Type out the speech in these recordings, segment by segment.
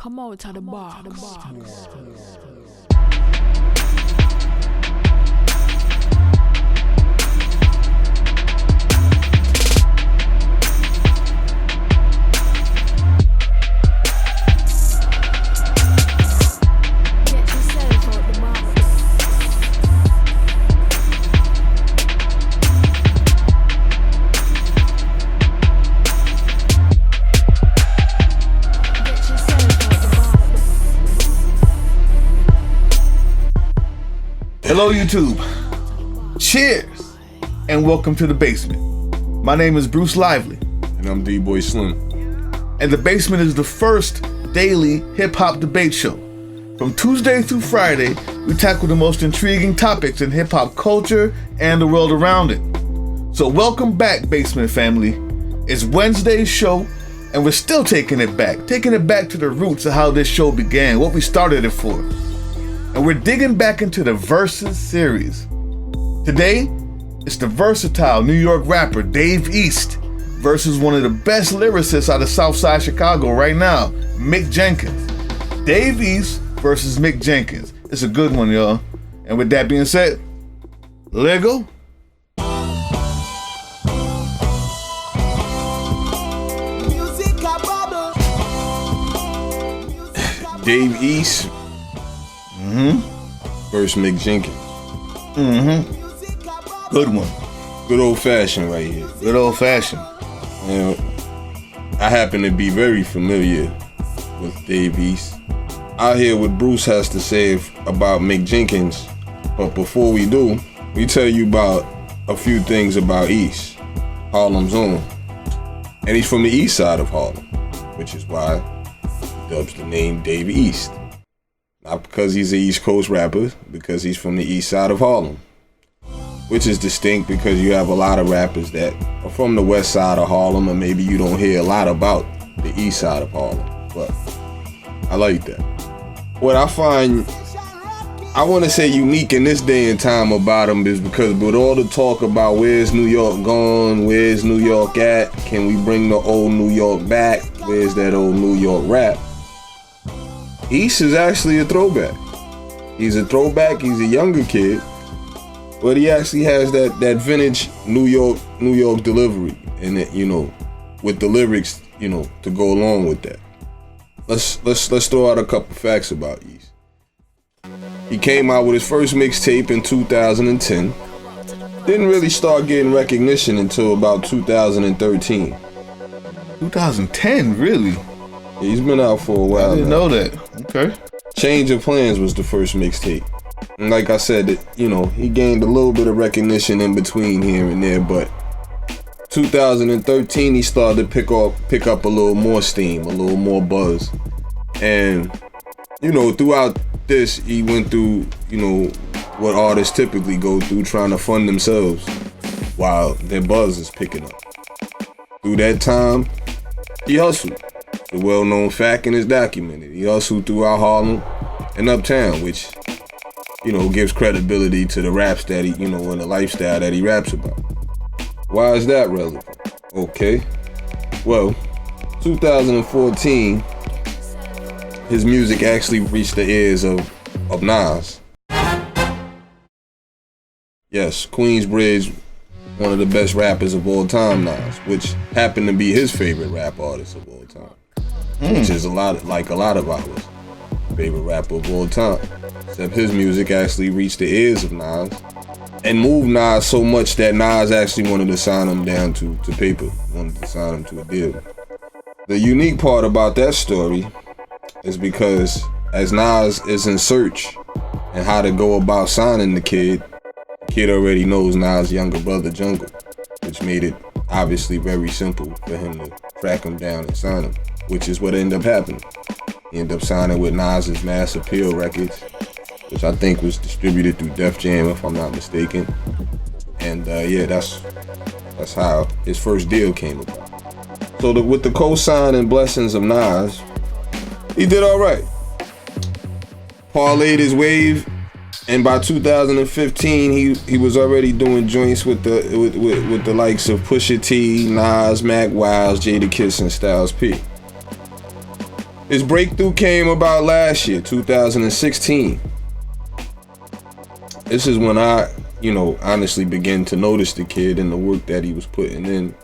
Come out to the bar. Hello YouTube, cheers, and welcome to The Basement. My name is Bruce Lively. And I'm D-Boy Slim. And The Basement is the first daily hip-hop debate show. From Tuesday through Friday, we tackle the most intriguing topics in hip-hop culture and the world around it. So welcome back, Basement family. It's Wednesday's show, and we're still taking it back to the roots of how this show began, what we started it for. And we're digging back into the Versus series. Today, it's the versatile New York rapper Dave East versus one of the best lyricists out of Southside Chicago right now, Mick Jenkins. Dave East versus Mick Jenkins. It's a good one, y'all. And with that being said, Lego. Dave East versus Mick Jenkins. Good one. Good old fashioned right here. Good old fashioned. You know, I happen to be very familiar with Dave East. I'll hear what Bruce has to say about Mick Jenkins, but before we do, we tell you about a few things about East, Harlem's own. And he's from the east side of Harlem, which is why he dubs the name Dave East. Not because he's an East Coast rapper, because he's from the east side of Harlem. Which is distinct because you have a lot of rappers that are from the west side of Harlem, and maybe you don't hear a lot about the east side of Harlem. But I like that. What I find, I want to say unique in this day and time about him is because with all the talk about where's New York gone, where's New York at, can we bring the old New York back, where's that old New York rap? East is actually a throwback. He's a throwback, he's a younger kid, but he actually has that vintage New York delivery, and it, with the lyrics, to go along with that. Let's throw out a couple facts about East. He came out with his first mixtape in 2010. Didn't really start getting recognition until about 2013. 2010, really? He's been out for a while. I didn't now. know that. Okay. Change of Plans was the first mixtape. And like I said, he gained a little bit of recognition in between here and there, but 2013 he started to pick up a little more steam, a little more buzz. And throughout this he went through, what artists typically go through, trying to fund themselves while their buzz is picking up. Through that time, he hustled. The well-known fact and is documented. He hustled throughout Harlem and uptown, which, gives credibility to the raps that he, and the lifestyle that he raps about. Why is that relevant? Okay. Well, 2014, his music actually reached the ears of Nas. Yes, Queensbridge, one of the best rappers of all time, Nas, which happened to be his favorite rap artist of all time. Which is a lot of ours. Favorite rapper of all time. Except his music actually reached the ears of Nas and moved Nas so much that Nas actually wanted to sign him down to paper, wanted to sign him to a deal. The unique part about that story is because as Nas is in search and how to go about signing the kid already knows Nas' younger brother Jungle, which made it obviously very simple for him to track him down and sign him, which is what ended up happening. He ended up signing with Nas' Mass Appeal Records, which I think was distributed through Def Jam, if I'm not mistaken. And that's how his first deal came about. So with the co-sign and blessings of Nas, he did all right. Parlayed his wave, and by 2015, he was already doing joints with the likes of Pusha T, Nas, Mac Wiles, Jadakiss, and Styles P. His breakthrough came about last year, 2016. This is when I, honestly began to notice the kid and the work that he was putting in.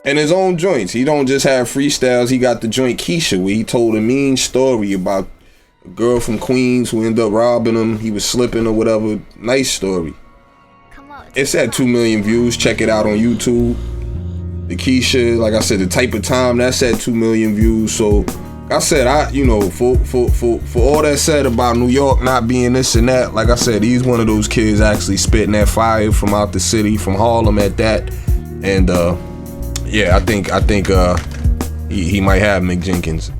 And his own joints. He don't just have freestyles. He got the joint Keisha, where he told a mean story about a girl from Queens who ended up robbing him. He was slipping or whatever. Nice story. It's at 2 million views. Check it out on YouTube. The Keisha, like I said, the type of time, that's at 2 million views. So I said, for all that said about New York not being this and that, like I said, he's one of those kids actually spitting that fire from out the city, from Harlem at that. And I think he might have Mick Jenkins.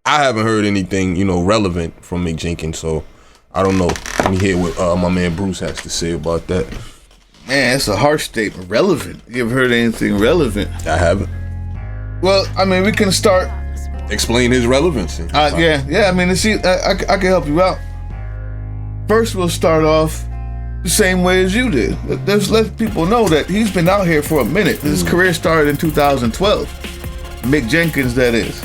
I haven't heard anything, relevant from Mick Jenkins, so I don't know. Let me hear what my man Bruce has to say about that. Man, it's a harsh statement. Relevant. You ever heard anything relevant? I haven't. Well, I mean, we can start. Explain his relevancy. Yeah. I mean, see, I can help you out. First, we'll start off the same way as you did. Let's let people know that he's been out here for a minute. His career started in 2012. Mick Jenkins, that is.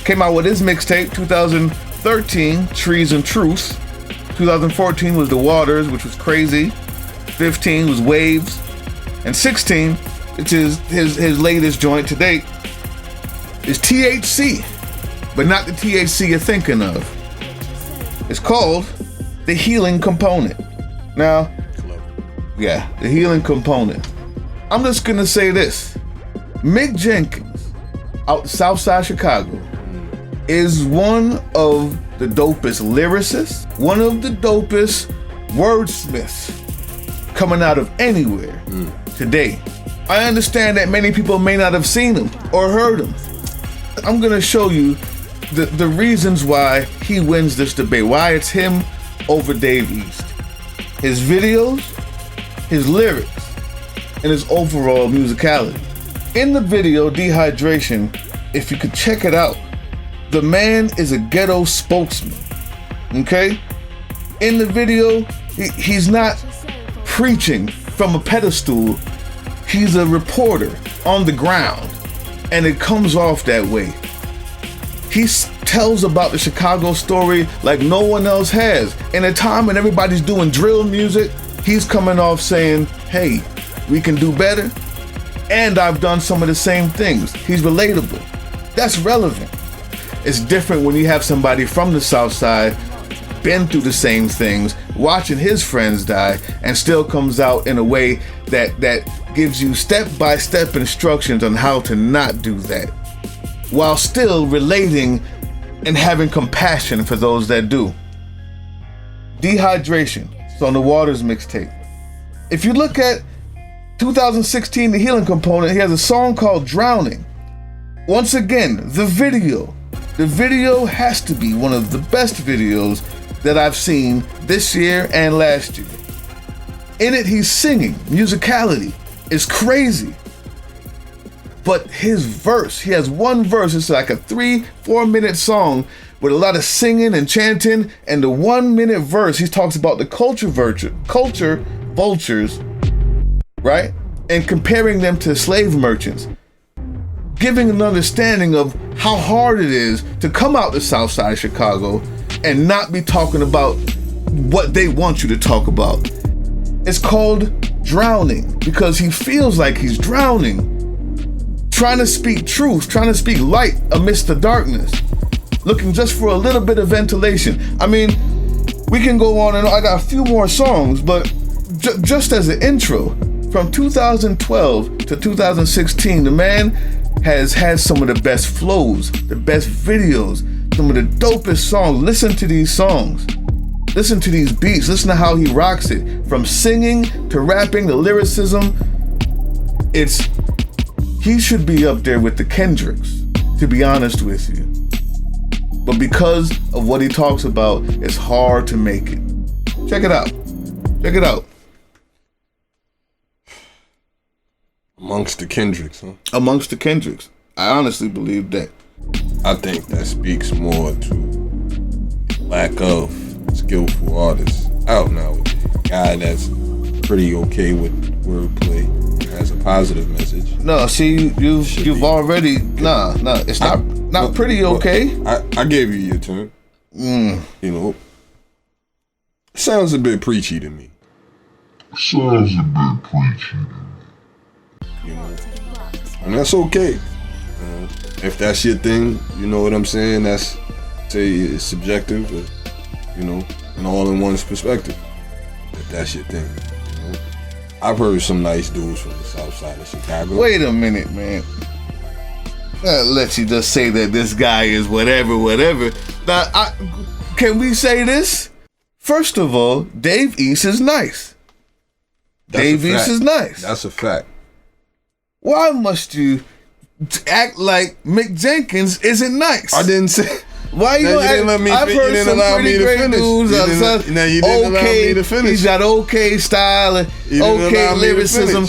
Came out with his mixtape, 2013, Trees and Truth. 2014 was The Waters, which was crazy. 15 was Waves. And 16, which is his latest joint to date, is THC, but not the THC you're thinking of. It's called The Healing Component. Now, yeah, The Healing Component. I'm just gonna say this. Mick Jenkins, out Southside Chicago, is one of the dopest lyricists, one of the dopest wordsmiths coming out of anywhere today. I understand that many people may not have seen him or heard him. I'm gonna show you the reasons why he wins this debate, why it's him over Dave East. His videos, his lyrics, and his overall musicality. In the video, Dehydration, if you could check it out, the man is a ghetto spokesman, okay? In the video, he's not preaching from a pedestal. He's a reporter on the ground, and it comes off that way. He tells about the Chicago story like no one else has. In a time when everybody's doing drill music, he's coming off saying, hey, we can do better, and I've done some of the same things. He's relatable. That's relevant. It's different when you have somebody from the South Side, been through the same things, watching his friends die, and still comes out in a way that gives you step-by-step instructions on how to not do that, while still relating and having compassion for those that do. Dehydration. It's on the Waters mixtape. If you look at 2016, The Healing Component, he has a song called Drowning. Once again, the video. The video has to be one of the best videos that I've seen this year and last year. In it, he's singing. Musicality is crazy. But his verse, he has one verse, it's like a 3-4 minute song with a lot of singing and chanting, and the 1 minute verse, he talks about the culture vultures, right? And comparing them to slave merchants, giving an understanding of how hard it is to come out the South Side of Chicago and not be talking about what they want you to talk about. It's called Drowning because he feels like he's drowning, trying to speak truth, trying to speak light amidst the darkness, looking just for a little bit of ventilation. I mean, we can go on and on. I got a few more songs, but just as an intro, from 2012 to 2016, the man has had some of the best flows, the best videos, some of the dopest songs. Listen to these songs. Listen to these beats. Listen to how he rocks it. From singing to rapping, the lyricism. He should be up there with the Kendricks, to be honest with you. But because of what he talks about, it's hard to make it. Check it out. Check it out. Amongst the Kendricks, huh? Amongst the Kendricks. I honestly believe that. I think that speaks more to lack of skillful artists out nowadays. Guy that's pretty okay with wordplay, has a positive message. No, see, you've already, nah, it's not. Not pretty okay. I gave you your turn. You know, sounds a bit preachy to me. You know, and that's okay. If that's your thing, you know what I'm saying? That's, say, it's subjective, you know, and all in one's perspective. If that's your thing, you know. I've heard some nice dudes from the south side of Chicago. Wait a minute, man. Let you just say that this guy is whatever. Now, can we say this? First of all, Dave East is nice. Dave East is nice. That's a fact. Why must you act like Mick Jenkins isn't nice? I didn't say. Why you didn't let me? I've heard some pretty great dudes. Now you didn't allow me to finish. He's got okay style and okay lyricism.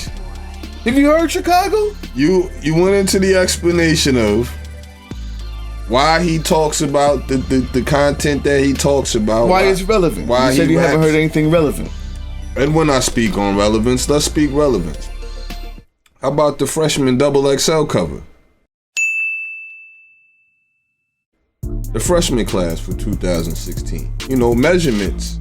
Have you heard Chicago? You went into the explanation of why he talks about the content that he talks about. Why it's relevant. Why you said you raps. haven't heard anything relevant. And when I speak on relevance, let's speak relevance. How about the freshman XXL cover? The freshman class for 2016. You know, measurements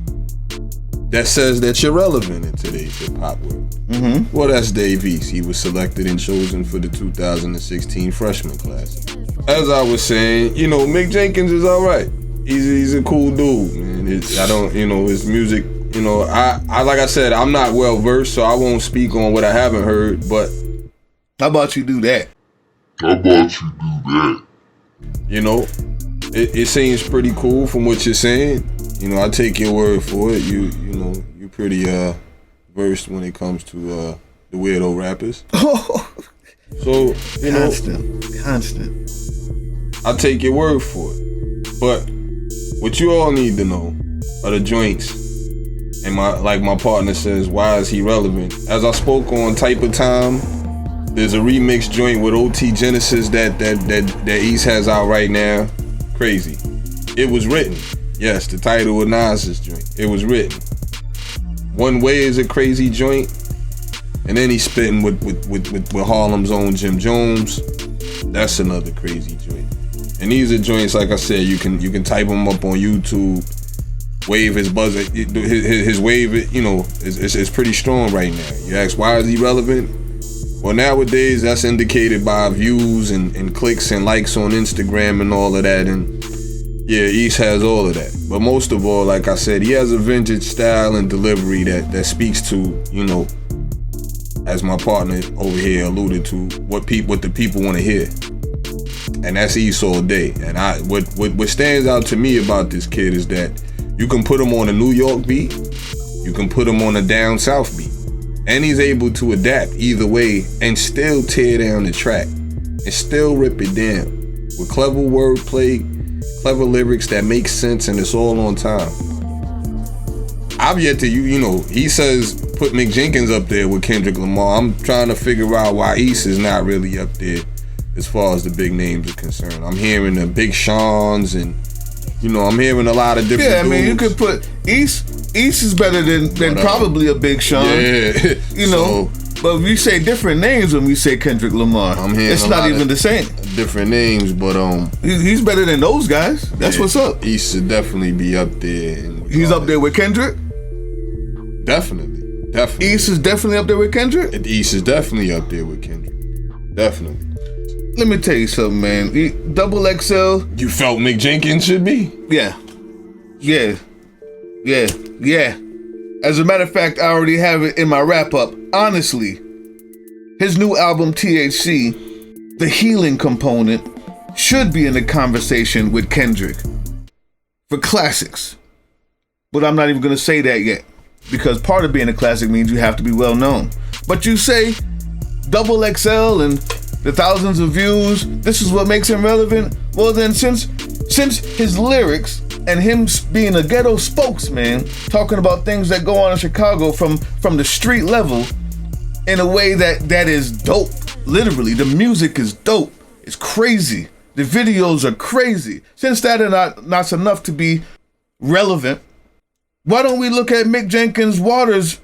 that says that you're relevant in today's hip-hop world. Mm-hmm. Well, that's Dave East. He was selected and chosen for the 2016 freshman class. As I was saying, you know, Mick Jenkins is all right. He's a cool dude, man. I don't, you know, his music, you know, I like I said, I'm not well versed, so I won't speak on what I haven't heard, but how about you do that? You know, it seems pretty cool from what you're saying. You know, I take your word for it. You know, you're pretty versed when it comes to the weirdo rappers. So, you know, constant. I take your word for it. But what you all need to know are the joints. And my partner says, why is he relevant? As I spoke on Type of Time, there's a remix joint with OT Genesis that East has out right now. Crazy. It was written. Yes, the title of Nas's joint. It was written. One Way is a crazy joint. And then he's spitting with Harlem's own Jim Jones. That's another crazy joint. And these are joints, like I said, you can type them up on YouTube. Wave his buzzer, his wave, you know, is pretty strong right now. You ask, why is he relevant? Well, nowadays that's indicated by views and clicks and likes on Instagram and all of that. And yeah, East has all of that. But most of all, like I said, he has a vintage style and delivery that speaks to, you know, as my partner over here alluded to, what the people want to hear. And that's East all day. And what stands out to me about this kid is that you can put him on a New York beat, you can put him on a down south beat, and he's able to adapt either way and still tear down the track and still rip it down with clever wordplay, clever lyrics that make sense, and it's all on time. I've yet to, you know, he says put Mick Jenkins up there with Kendrick Lamar. I'm trying to figure out why East is not really up there as far as the big names are concerned. I'm hearing the Big Sean's and, you know, I'm hearing a lot of different dudes. You could put East is better than probably a Big Sean. Yeah. You know, but we say different names when we say Kendrick Lamar. I'm hearing it's not even the same. Different names, but he's better than those guys. That's what's up. East should definitely be up there. He's up there with Kendrick? Definitely. East is definitely up there with Kendrick? East is definitely up there with Kendrick. Definitely. Let me tell you something, man. XXL. You felt Mick Jenkins should be? Yeah. As a matter of fact, I already have it in my wrap up. Honestly, his new album, THC, the healing component, should be in the conversation with Kendrick for classics. But I'm not even going to say that yet, because part of being a classic means you have to be well known. But you say XXL and the thousands of views, this is what makes him relevant. Well then, since his lyrics and him being a ghetto spokesman, talking about things that go on in Chicago from the street level in a way that is dope. Literally, the music is dope. It's crazy. The videos are crazy. Since that is not enough to be relevant, why don't we look at Mick Jenkins' Waters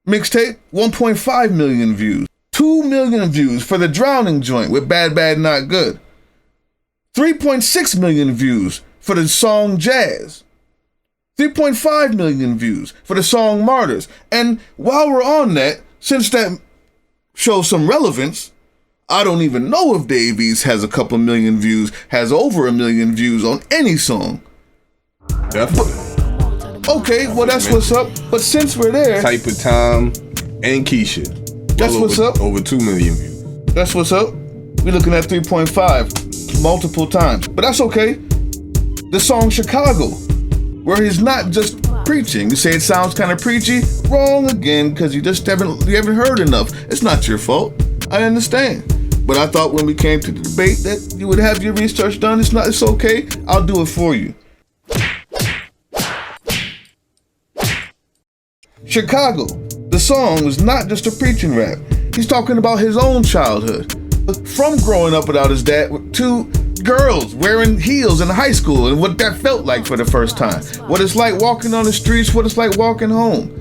mixtape? 1.5 million views. 2 million views for the Drowning joint with Bad Bad Not Good. 3.6 million views for the song Jazz. 3.5 million views for the song Martyrs. And while we're on that, since that shows some relevance, I don't even know if Dave East has a couple million views, has over 1 million views on any song. Definitely. Okay, well that's what's up. But since we're there, Type of Time and Keisha. That's what's up. Over 2 million views. That's what's up. We're looking at 3.5 multiple times. But that's okay. The song Chicago, where he's not just preaching. You say it sounds kind of preachy. Wrong again, because you haven't heard enough. It's not your fault. I understand. But I thought when we came to the debate that you would have your research done. It's okay. I'll do it for you. Chicago. The song was not just a preaching rap. He's talking about his own childhood. From growing up without his dad with 2 girls wearing heels in high school and what that felt like for the first time. What it's like walking on the streets, what it's like walking home.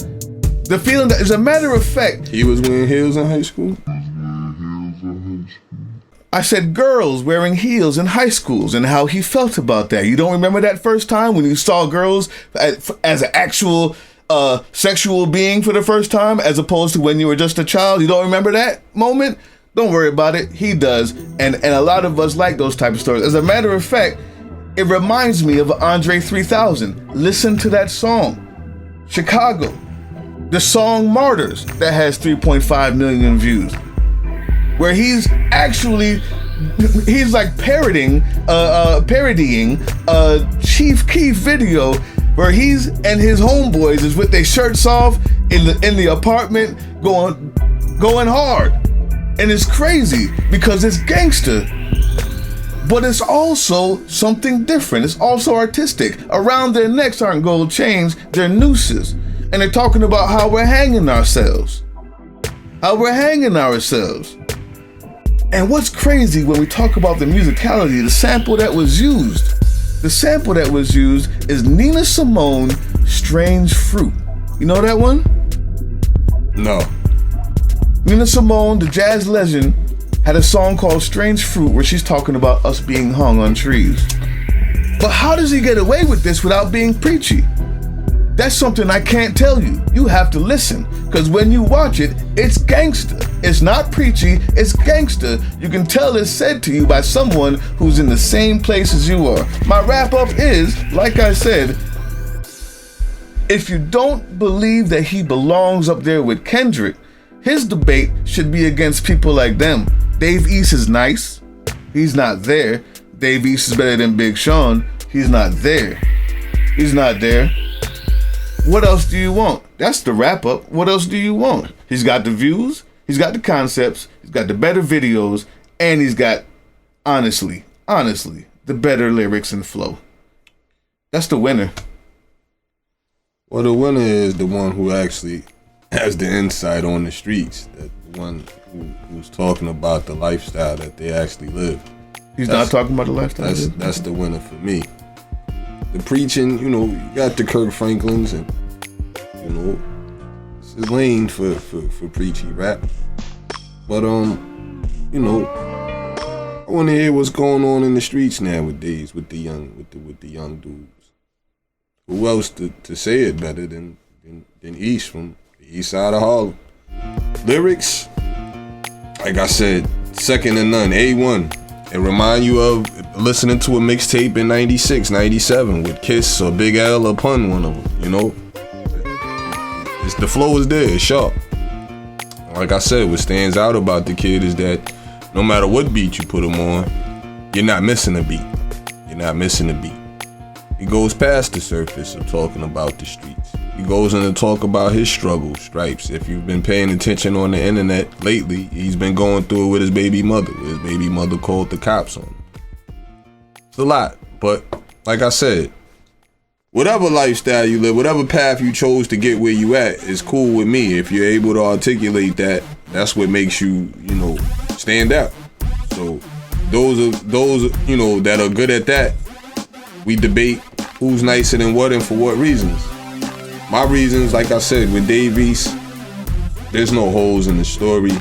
The feeling that, as a matter of fact... He was wearing heels in high school? I said girls wearing heels in high schools and how he felt about that. You don't remember that first time when you saw girls as an actual sexual being for the first time as opposed to when you were just a child? You don't remember that moment? Don't worry about it. He does. And a lot of us like those type of stories. As a matter of fact, it reminds me of Andre 3000. Listen to that song. Chicago. The song Martyrs that has 3.5 million views. Where he's like parodying Chief Keef video where he's and his homeboys is with their shirts off in the apartment going hard. And it's crazy because it's gangster, but it's also something different. It's also artistic. Around their necks aren't gold chains, they're nooses. And they're talking about how we're hanging ourselves. And what's crazy when we talk about the musicality, the sample that was used is Nina Simone, Strange Fruit. You know that one? No. Nina Simone, the jazz legend, had a song called Strange Fruit where she's talking about us being hung on trees. But how does he get away with this without being preachy? That's something I can't tell you. You have to listen, because when you watch it, it's gangster. It's not preachy, it's gangster. You can tell it's said to you by someone who's in the same place as you are. My wrap up is, like I said, if you don't believe that he belongs up there with Kendrick, his debate should be against people like them. Dave East is nice. He's not there. Dave East is better than Big Sean. He's not there. What else do you want? That's the wrap up. What else do you want? He's got the views, he's got the concepts, he's got the better videos, and he's got, honestly, the better lyrics and flow. That's the winner. Well, the winner is the one who actually has the insight on the streets. The one who's talking about the lifestyle that they actually live. He's not talking about the lifestyle. That's the winner for me. The preaching, you got the Kirk Franklins and, it's his lane for preachy rap. But, I want to hear what's going on in the streets nowadays with the young dudes. Who else to say it better than East from the east side of Harlem? Lyrics, like I said, second to none, A1. It remind you of listening to a mixtape in 96, 97 with Kiss or Big L or Pun, one of them, It's the flow is there, it's sharp. Like I said, what stands out about the kid is that no matter what beat you put him on, you're not missing a beat. He goes past the surface of talking about the streets. He goes in to talk about his struggles, stripes. If you've been paying attention on the internet lately, he's been going through it with his baby mother. His baby mother called the cops on him. It's a lot, but like I said, whatever lifestyle you live, whatever path you chose to get where you at is cool with me. If you're able to articulate that, that's what makes you, stand out. So those that are good at that, we debate who's nicer than what and for what reasons. My reasons, like I said, with Dave East, there's no holes in the story.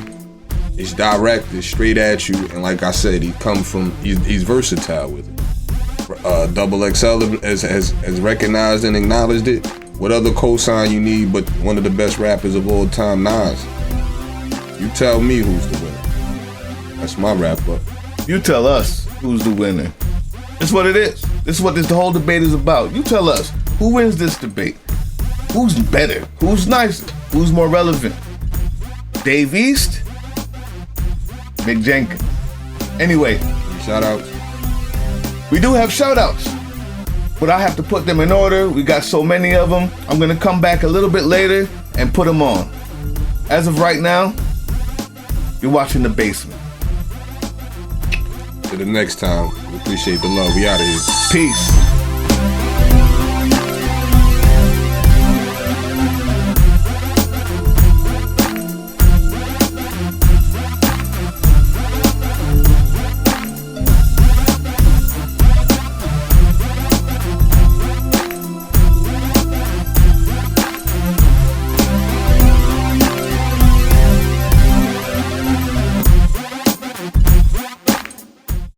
It's direct, it's straight at you, and like I said, he's versatile with it. Double XL has recognized and acknowledged it. What other cosign you need but one of the best rappers of all time, Nas? You tell me who's the winner. That's my wrap up. You tell us who's the winner. That's what it is. This is what the whole debate is about. You tell us who wins this debate. Who's better? Who's nicer? Who's more relevant? Dave East? Mick Jenkins. Anyway. Shout outs. We do have shout outs, but I have to put them in order. We got so many of them. I'm going to come back a little bit later and put them on. As of right now, you're watching The Basement. Till the next time, we appreciate the love. We out of here. Peace.